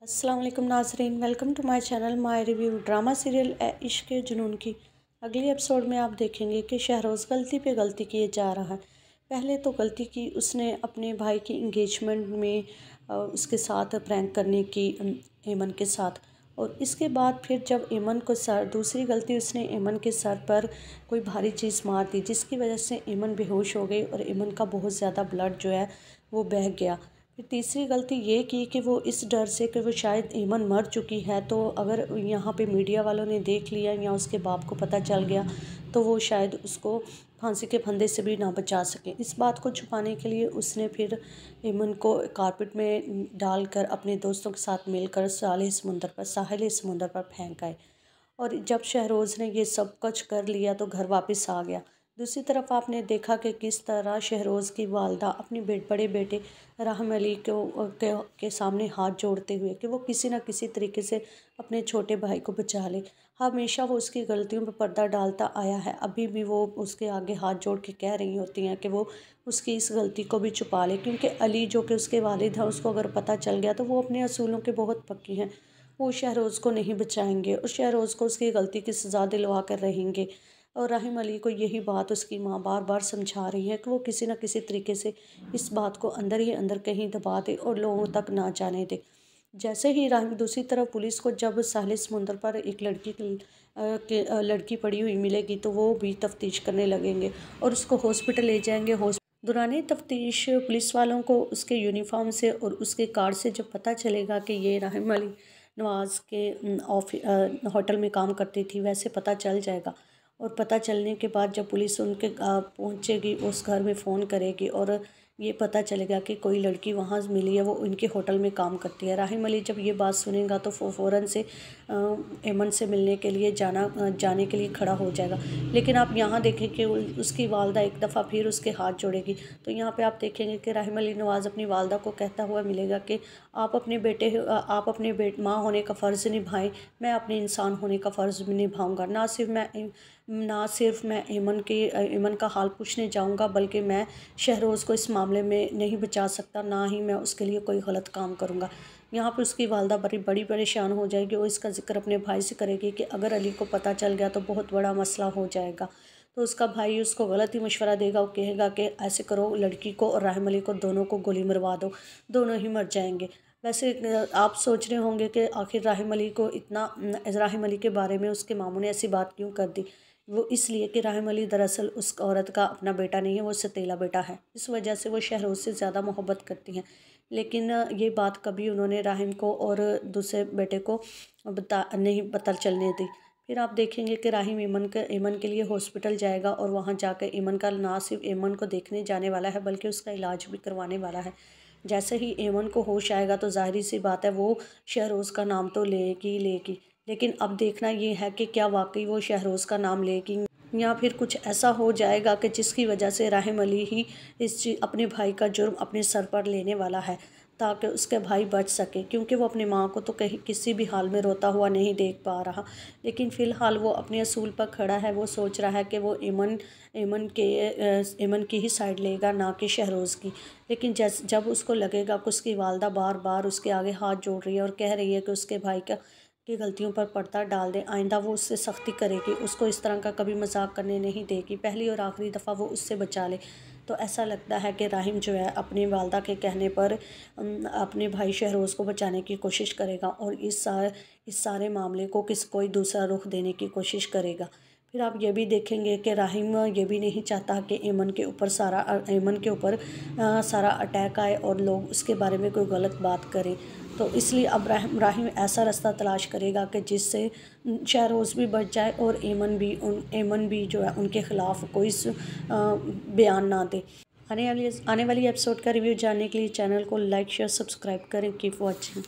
अस्सलाम वालेकुम नाज़रीन, welcome to my channel my review. Drama serial Ishq ke जुनून की अगली एपिसोड में आप देखेंगे कि शहरोज़ गलती पे गलती किए जा रहा है। पहले तो गलती की उसने अपने भाई की इंगेजमेंट में उसके साथ प्रैंक करने की एमन के साथ, और इसके बाद फिर जब एमन को दूसरी गलती उसने एमन के सर पर कोई भारी चीज़ मार दी, जिसकी वजह से एमन बेहोश हो गई और एमन का बहुत ज़्यादा ब्लड जो है वो बह गया। फिर तीसरी गलती ये की कि वो इस डर से कि वो शायद एमन मर चुकी है, तो अगर यहाँ पे मीडिया वालों ने देख लिया या उसके बाप को पता चल गया तो वो शायद उसको फांसी के फंदे से भी ना बचा सके। इस बात को छुपाने के लिए उसने फिर एमन को कारपेट में डालकर अपने दोस्तों के साथ मिलकर साहिल समुंदर पर फेंक आए। और जब शहरोज़ ने ये सब कुछ कर लिया तो घर वापस आ गया। दूसरी तरफ आपने देखा कि किस तरह शहरोज़ की वालदा अपने बड़े बेटे राहम अली के सामने हाथ जोड़ते हुए कि वो किसी न किसी तरीके से अपने छोटे भाई को बचा ले। हमेशा वो उसकी गलतियों पर पर्दा डालता आया है, अभी भी वो उसके आगे हाथ जोड़ के कह रही होती हैं कि वो उसकी इस गलती को भी छुपा ले, क्योंकि अली जो कि उसके वालिद हैं उसको अगर पता चल गया तो वो अपने असूलों के बहुत पक्की हैं। वो शहरोज़ को नहीं बचाएंगे और शहरोज़ को उसकी गलती की सज़ा दिलवा कर रहेंगे। और राहिम अली को यही बात उसकी माँ बार बार समझा रही है कि वो किसी न किसी तरीके से इस बात को अंदर ही अंदर कहीं दबा दे और लोगों तक ना जाने दे। जैसे ही राहिम दूसरी तरफ पुलिस को जब साहिल समुंदर पर एक लड़की पड़ी हुई मिलेगी तो वो भी तफ्तीश करने लगेंगे और उसको हॉस्पिटल ले जाएंगे। दौरान तफ्तीश पुलिस वालों को उसके यूनिफॉर्म से और उसके कार्ड से जब पता चलेगा कि ये राहिम अली नवाज़ के होटल में काम करती थी, वैसे पता चल जाएगा। और पता चलने के बाद जब पुलिस उनके पहुंचेगी, उस घर में फ़ोन करेगी और ये पता चलेगा कि कोई लड़की वहाँ मिली है, वो उनके होटल में काम करती है। राहिम अली जब ये बात सुनेगा तो फ़ौरन से एमन से मिलने के लिए जाने के लिए खड़ा हो जाएगा। लेकिन आप यहाँ देखें कि उसकी वालदा एक दफ़ा फिर उसके हाथ जोड़ेगी। तो यहाँ पे आप देखेंगे कि राहिम अली नवाज़ अपनी वालदा को कहता हुआ मिलेगा कि आप अपने माँ होने का फ़र्ज़ निभाएं, मैं अपने इंसान होने का फ़र्ज़ निभाऊंगा। ना सिर्फ मैं एमन का हाल पूछने जाऊंगा, बल्कि मैं शहरोज़ को इस मामले में नहीं बचा सकता, ना ही मैं उसके लिए कोई गलत काम करूंगा। यहाँ पे उसकी वालदा बड़ी परेशान हो जाएगी और इसका जिक्र अपने भाई से करेगी कि अगर अली को पता चल गया तो बहुत बड़ा मसला हो जाएगा। तो उसका भाई उसको गलत ही मशवरा देगा और कहेगा कि ऐसे करो, लड़की को और राहिम अली को दोनों को गोली मरवा दो, दोनों ही मर जाएंगे। वैसे आप सोच रहे होंगे कि आखिर राहिम अली के बारे में उसके मामू ने ऐसी बात क्यों कर दी। वो इसलिए कि राहिम अली दरअसल उस औरत का अपना बेटा नहीं है, वो सतीला बेटा है। इस वजह से वो शहरोज़ से ज़्यादा मोहब्बत करती हैं। लेकिन ये बात कभी उन्होंने राहिम को और दूसरे बेटे को नहीं पता चलने दी। फिर आप देखेंगे कि राहिम एमन के लिए हॉस्पिटल जाएगा और वहाँ जाकर एमन का ना सिर्फ एमन को देखने जाने वाला है, बल्कि उसका इलाज भी करवाने वाला है। जैसे ही एमन को होश आएगा तो ज़ाहिर सी बात है वो शहरोज़ का नाम तो लेगी, लेकिन अब देखना ये है कि क्या वाकई वो शहरोज़ का नाम लेगी या फिर कुछ ऐसा हो जाएगा कि जिसकी वजह से राहिम अली ही अपने भाई का जुर्म अपने सर पर लेने वाला है, ताकि उसके भाई बच सके, क्योंकि वो अपनी माँ को तो कहीं किसी भी हाल में रोता हुआ नहीं देख पा रहा। लेकिन फ़िलहाल वो अपने असूल पर खड़ा है। वो सोच रहा है कि वो एमन की ही साइड लेगा, ना कि शहरोज़ की। लेकिन जब उसको लगेगा कि उसकी वालदा बार बार उसके आगे हाथ जोड़ रही है और कह रही है कि उसके भाई की गलतियों पर पर्दा डाल दे, आइंदा वो उससे सख्ती करेगी, उसको इस तरह का कभी मजाक करने नहीं देगी, पहली और आखिरी दफ़ा वो उससे बचा ले, तो ऐसा लगता है कि राहिम जो है अपनी वालदा के कहने पर अपने भाई शहरोज़ को बचाने की कोशिश करेगा और इस सारे मामले को कोई दूसरा रुख देने की कोशिश करेगा। फिर आप ये भी देखेंगे कि राहिम ये भी नहीं चाहता कि एमन के ऊपर सारा अटैक आए और लोग उसके बारे में कोई गलत बात करें। तो इसलिए अब राहिम ऐसा रास्ता तलाश करेगा कि जिससे शहरोज़ भी बच जाए और एमन भी जो है उनके ख़िलाफ़ कोई बयान ना दे। आने वाली एपिसोड का रिव्यू जानने के लिए चैनल को लाइक शेयर सब्सक्राइब करें। Keep watching.